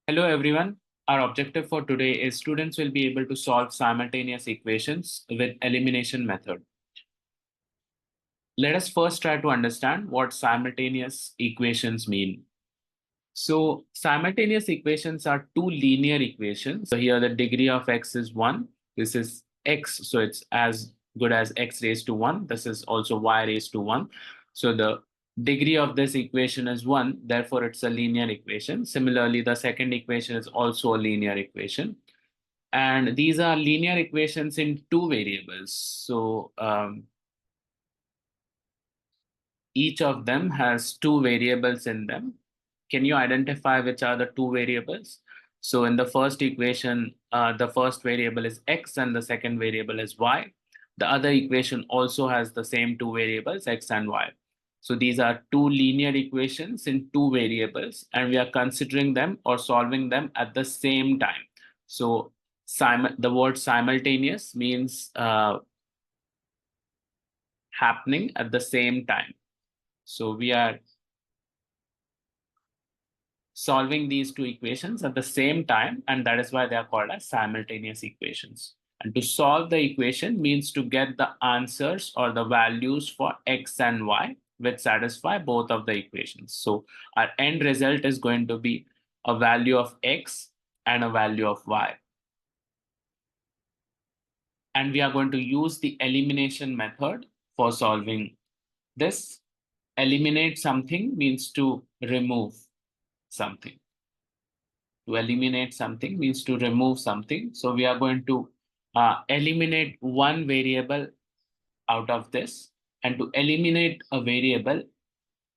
Hello everyone. Our objective for today is students will be able to solve simultaneous equations with elimination method. Let us first try to understand what simultaneous equations mean. So simultaneous equations are two linear equations. So here the degree of x is 1. This is x, so it's as good as x raised to 1. This is also y raised to 1. So the degree of this equation is 1, therefore it's a linear equation. Similarly, the second equation is also a linear equation. And these are linear equations in two variables. So each of them has two variables in them. Can you identify which are the two variables? So in the first equation, the first variable is x and the second variable is y. The other equation also has the same two variables, x and y. So these are two linear equations in two variables, and we are considering them or solving them at the same time. So the word simultaneous means happening at the same time. So we are solving these two equations at the same time, and that is why they are called as simultaneous equations. And to solve the equation means to get the answers or the values for x and y which satisfy both of the equations. So our end result is going to be a value of x and a value of y. And we are going to use the elimination method for solving this. Eliminate something means to remove something. To eliminate something means to remove something. So we are going to eliminate one variable out of this. And to eliminate a variable,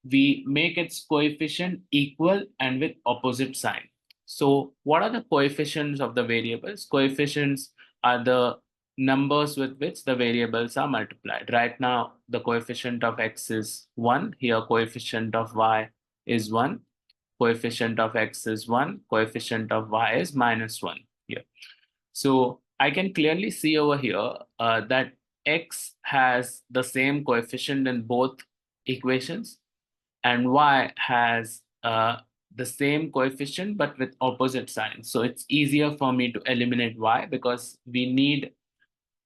we make its coefficient equal and with opposite sign. So what are the coefficients of the variables? Coefficients are the numbers with which the variables are multiplied. Right now, the coefficient of x is 1. Here, coefficient of y is 1. Coefficient of x is 1. Coefficient of y is -1 here. So I can clearly see over here that x has the same coefficient in both equations, and y has the same coefficient but with opposite signs. So it's easier for me to eliminate y because we need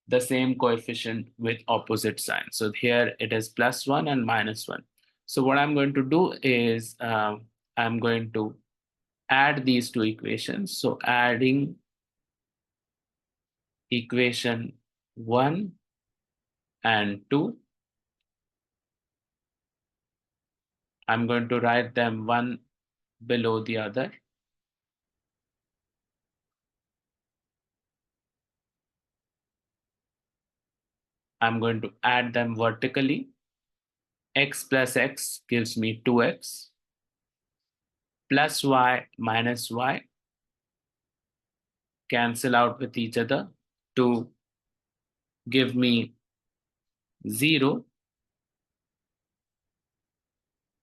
the same coefficient with opposite signs. So here it is +1 and -1. So what I'm going to do is I'm going to add these two equations. So adding equation 1 and 2, I'm going to write them one below the other. I'm going to add them vertically. X plus x gives me 2x, plus y minus y cancel out with each other to give me 0,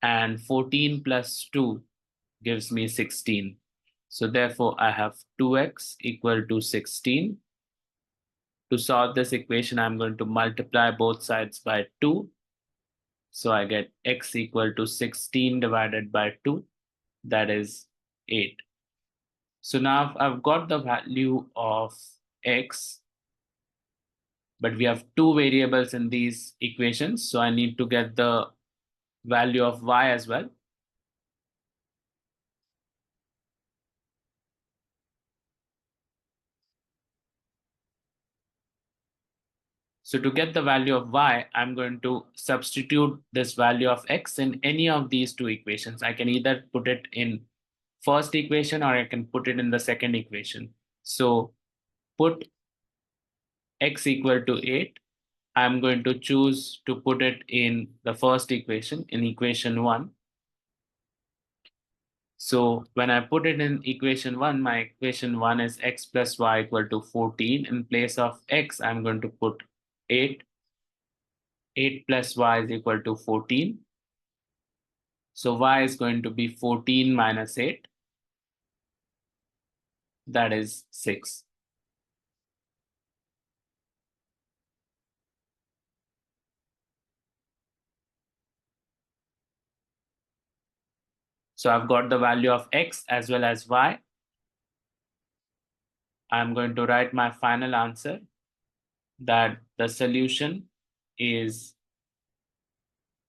and 14 plus 2 gives me 16. So therefore I have 2x equal to 16. To solve this equation, I'm going to multiply both sides by 2. So I get x equal to 16 divided by 2, that is 8. So now I've got the value of x, but we have two variables in these equations. So I need to get the value of y as well. So to get the value of y, I'm going to substitute this value of x in any of these two equations. I can either put it in first equation or I can put it in the second equation. So put x equal to 8. I'm going to choose to put it in the first equation, in equation 1. So when I put it in equation 1, my equation 1 is x plus y equal to 14. In place of x, I'm going to put 8. 8 plus y is equal to 14. So y is going to be 14 minus 8. That is 6. So I've got the value of x as well as y. I'm going to write my final answer that the solution is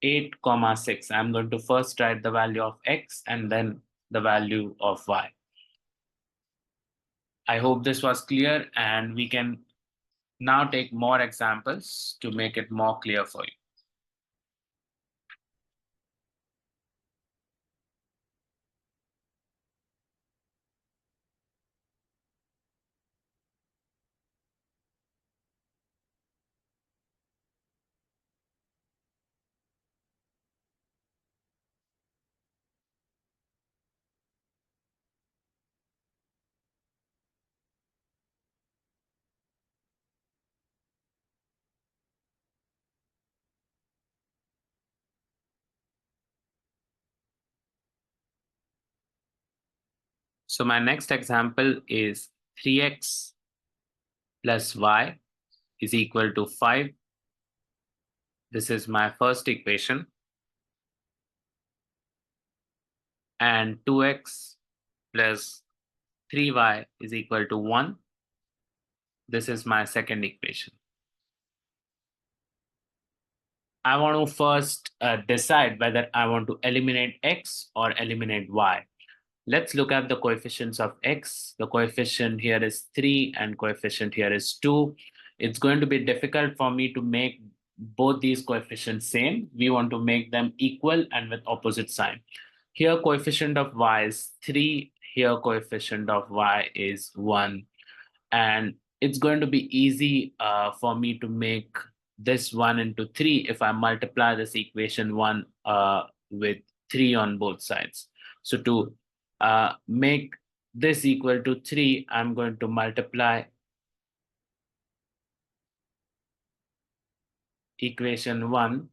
8, 6. I'm going to first write the value of x and then the value of y. I hope this was clear, and we can now take more examples to make it more clear for you. So my next example is 3x plus y is equal to 5. This is my first equation. And 2x plus 3y is equal to 1. This is my second equation. I want to first decide whether I want to eliminate x or eliminate y. Let's look at the coefficients of x. The coefficient here is 3 and coefficient here is 2. It's going to be difficult for me to make both these coefficients same. We want to make them equal and with opposite sign. Here coefficient of y is 3. Here coefficient of y is 1. And it's going to be easy for me to make this 1 into 3 if I multiply this equation 1 with 3 on both sides. So to make this equal to 3, I'm going to multiply equation 1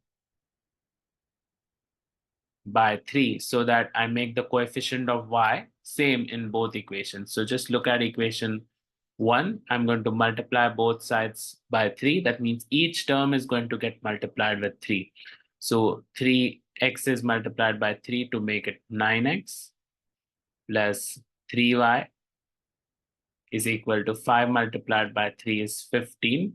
by 3 so that I make the coefficient of y same in both equations. So just look at equation 1. I'm going to multiply both sides by 3. That means each term is going to get multiplied with 3. So 3x is multiplied by 3 to make it 9x plus 3y is equal to 5 multiplied by 3 is 15.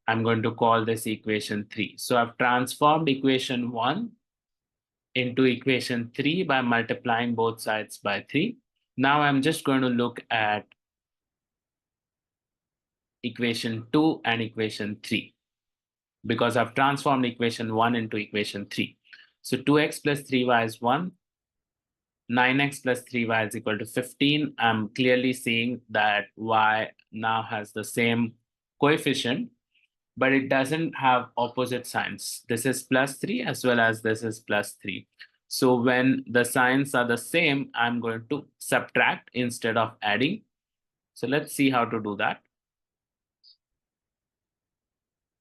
I'm going to call this equation 3. So I've transformed equation 1 into equation 3 by multiplying both sides by 3. Now I'm just going to look at equation 2 and equation 3 because I've transformed equation 1 into equation 3. So 2x plus 3y is 1. 9x plus 3y is equal to 15. I'm clearly seeing that y now has the same coefficient, but it doesn't have opposite signs. This is plus 3 as well as this is plus 3. So when the signs are the same, I'm going to subtract instead of adding. So let's see how to do that.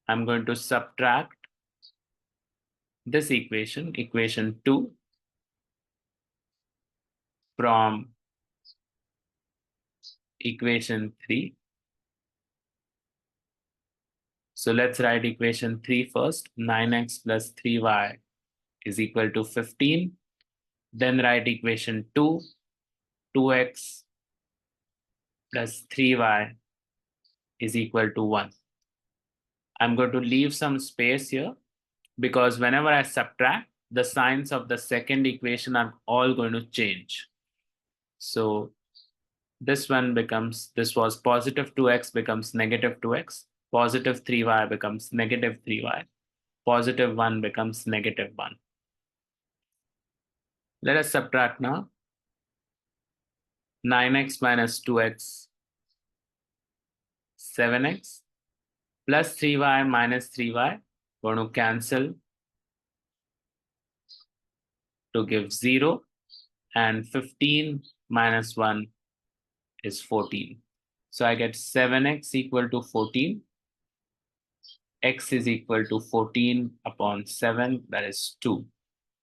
I'm going to subtract this equation, equation 2, from equation 3. So let's write equation 3 first. 9x plus 3y is equal to 15. Then write equation 2. 2x plus 3y is equal to 1. I'm going to leave some space here because whenever I subtract, the signs of the second equation are all going to change. So this one becomes, this was positive 2x becomes negative 2x, positive 3y becomes negative 3y, positive 1 becomes negative 1. Let us subtract now. 9x minus 2x, 7x, plus 3y minus 3y, going to cancel to give 0, and 15 minus 1 is 14. So I get 7x equal to 14. X is equal to 14 upon 7, that is 2.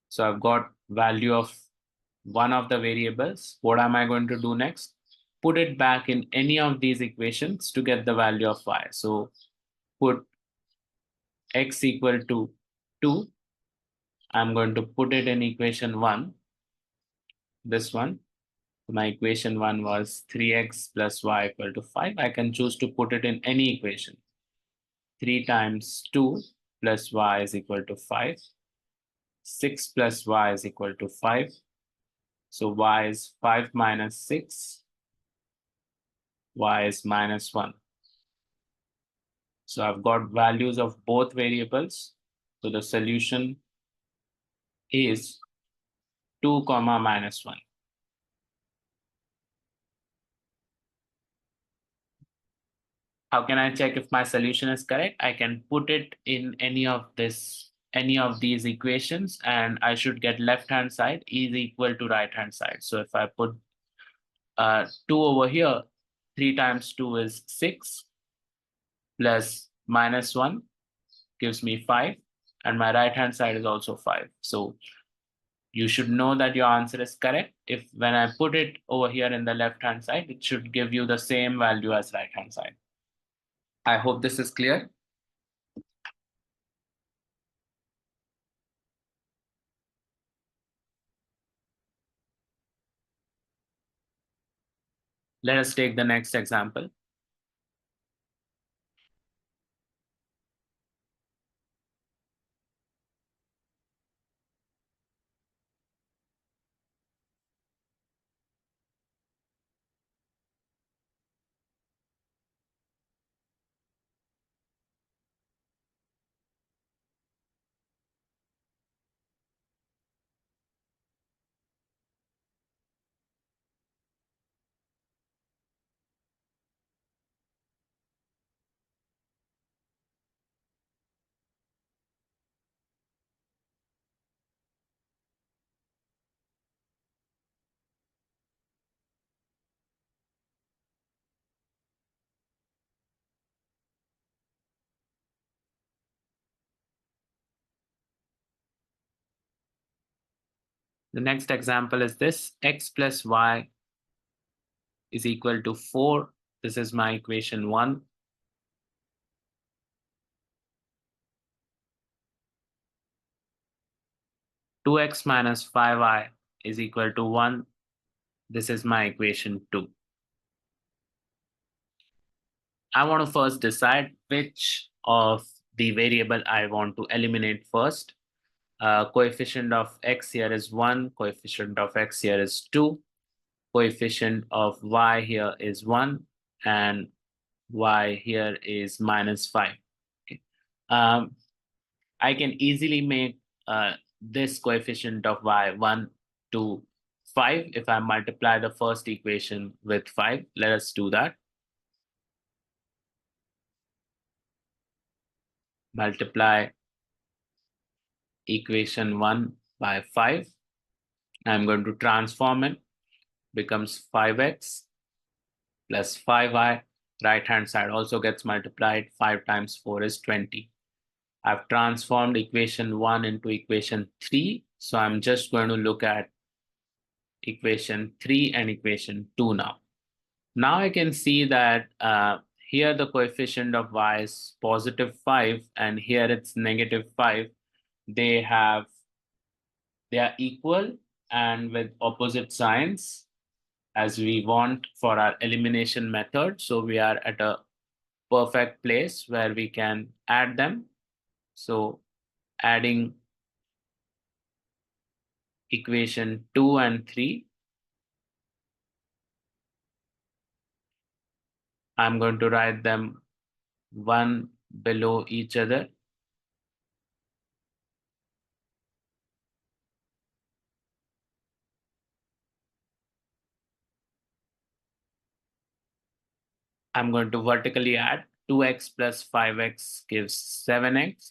So I've got value of one of the variables. What am I going to do next? Put it back in any of these equations to get the value of y. So put x equal to 2. I'm going to put it in equation 1, this one. My equation 1 was 3x plus y equal to 5. I can choose to put it in any equation. 3 times 2 plus y is equal to 5. 6 plus y is equal to 5. So y is 5 minus 6. Y is minus 1. So I've got values of both variables. So the solution is 2 comma minus 1. How can I check if my solution is correct? I can put it in any of these equations, and I should get left-hand side is equal to right-hand side. So if I put 2 over here, 3 times 2 is 6 plus minus 1 gives me 5, and my right-hand side is also 5. So you should know that your answer is correct. If when I put it over here in the left-hand side, it should give you the same value as right-hand side. I hope this is clear. Let us take the next example. The next example is this: x plus y is equal to 4. This is my equation 1. Two x minus 5y is equal to 1. This is my equation 2. I want to first decide which of the variable I want to eliminate first. Coefficient of x here is 1. Coefficient of x here is 2. Coefficient of y here is 1. And y here is minus 5. Okay. I can easily make this coefficient of y 1 to 5 if I multiply the first equation with 5. Let us do that. Multiply equation 1 by 5. I'm going to transform it. Becomes 5x plus 5y. Right hand side also gets multiplied. 5 times 4 is 20. I've transformed equation 1 into equation 3. So I'm just going to look at equation 3 and equation 2 now. Now I can see that here the coefficient of y is positive 5 and here it's negative 5. They are equal and with opposite signs as we want for our elimination method. So we are at a perfect place where we can add them. So adding equation 2 and 3, I'm going to write them one below each other. I'm going to vertically add 2x plus 5x gives 7x.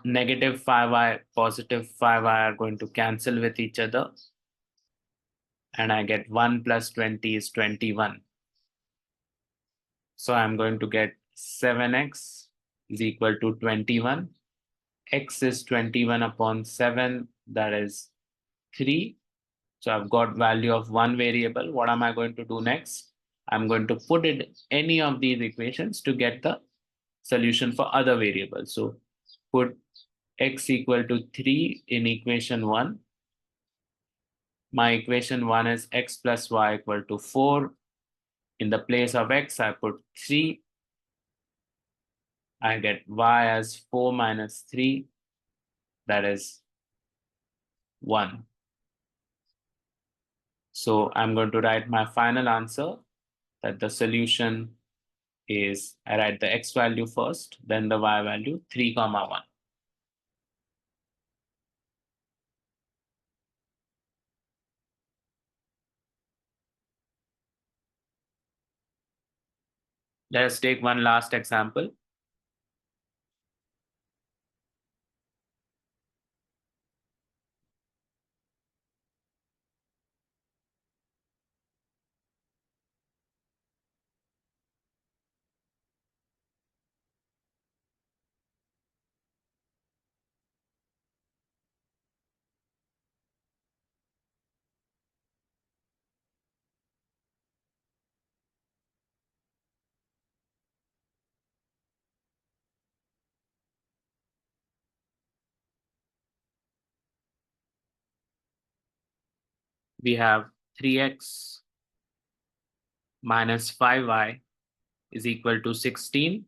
Negative 5y, positive 5y are going to cancel with each other. And I get 1 plus 20 is 21. So I'm going to get 7x is equal to 21. X is 21 upon 7, that is 3. So I've got value of one variable. What am I going to do next? I'm going to put it any of these equations to get the solution for other variables. So put x equal to 3 in equation 1. My equation 1 is x plus y equal to 4. In the place of x, I put 3. I get y as 4 minus 3, that is 1. So I'm going to write my final answer, that the solution is, I write the x value first, then the y value, 3, 1. Let us take one last example. We have 3x minus 5y is equal to 16.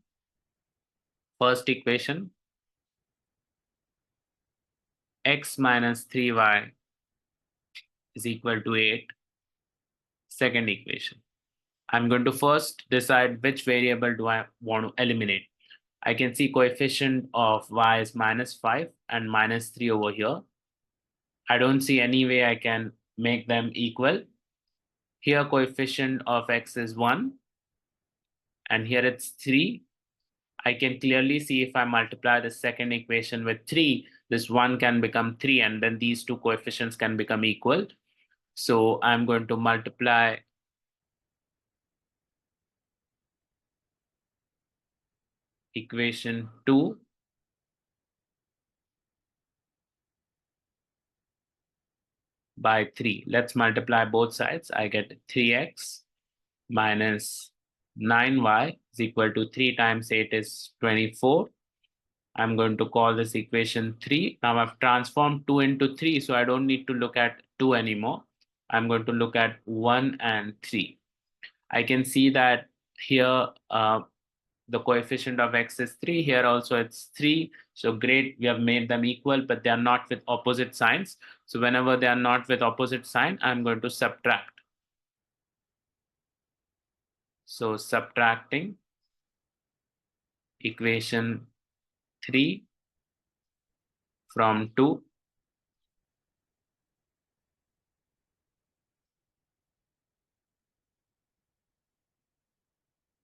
First equation, x minus 3y is equal to 8. Second equation. I'm going to first decide which variable do I want to eliminate. I can see coefficient of y is minus 5 and minus 3 over here. I don't see any way I can make them equal. Here coefficient of x is 1 and here it's 3. I can clearly see if I multiply the second equation with 3, this 1 can become 3 and then these two coefficients can become equal. So I'm going to multiply equation 2 by 3. Let's multiply both sides. I get 3x minus 9y is equal to 3 times 8 is 24. I'm going to call this equation 3. Now I've transformed 2 into 3, so I don't need to look at 2 anymore. I'm going to look at 1 and 3. I can see that here the coefficient of x is 3. Here also it's 3. So great, we have made them equal, but they are not with opposite signs. So whenever they are not with opposite sign, I'm going to subtract. So subtracting equation 3 from 2.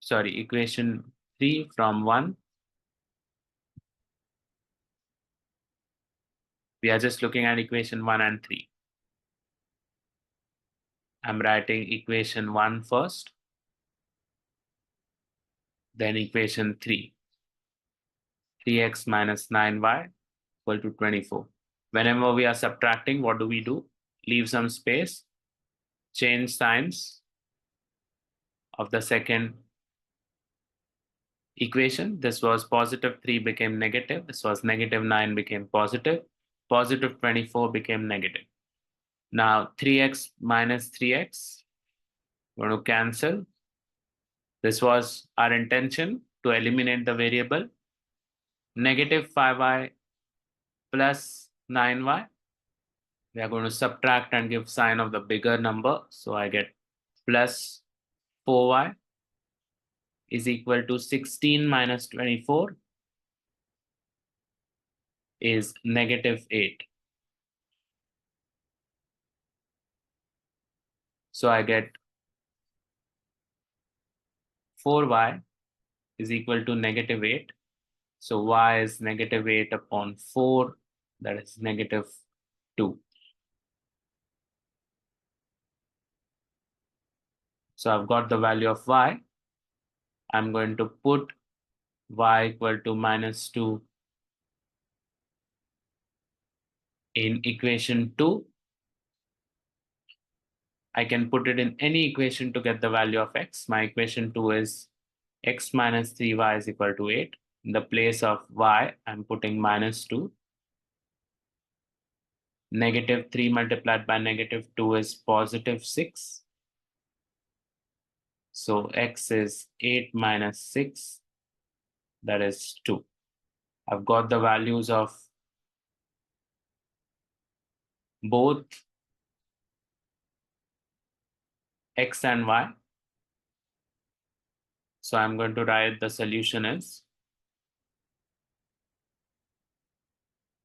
Sorry, equation 3 from 1. We are just looking at equation 1 and 3. I'm writing equation 1 first, then equation 3. 3x minus 9y equal to 24. Whenever we are subtracting, what do? Leave some space, change signs of the second equation. This was positive 3 became negative. This was negative 9 became positive. Positive 24 became negative. Now 3x minus 3x, we're going to cancel. This was our intention to eliminate the variable. Negative 5y plus 9y. We are going to subtract and give sign of the bigger number. So I get plus 4y is equal to 16 minus 24 is negative 8. So I get 4y is equal to negative 8. So y is negative 8 upon 4, that is negative 2. So I've got the value of y. I'm going to put y equal to minus 2 in equation 2. I can put it in any equation to get the value of x. My equation 2 is x minus 3y is equal to 8. In the place of y, I'm putting minus 2. -3 multiplied by -2 is +6. So x is 8 minus 6, that is 2. I've got the values of both x and y. So I'm going to write the solution is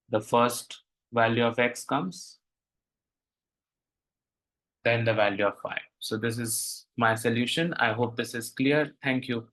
the first value of x comes, then the value of y. So this is my solution. I hope this is clear. Thank you.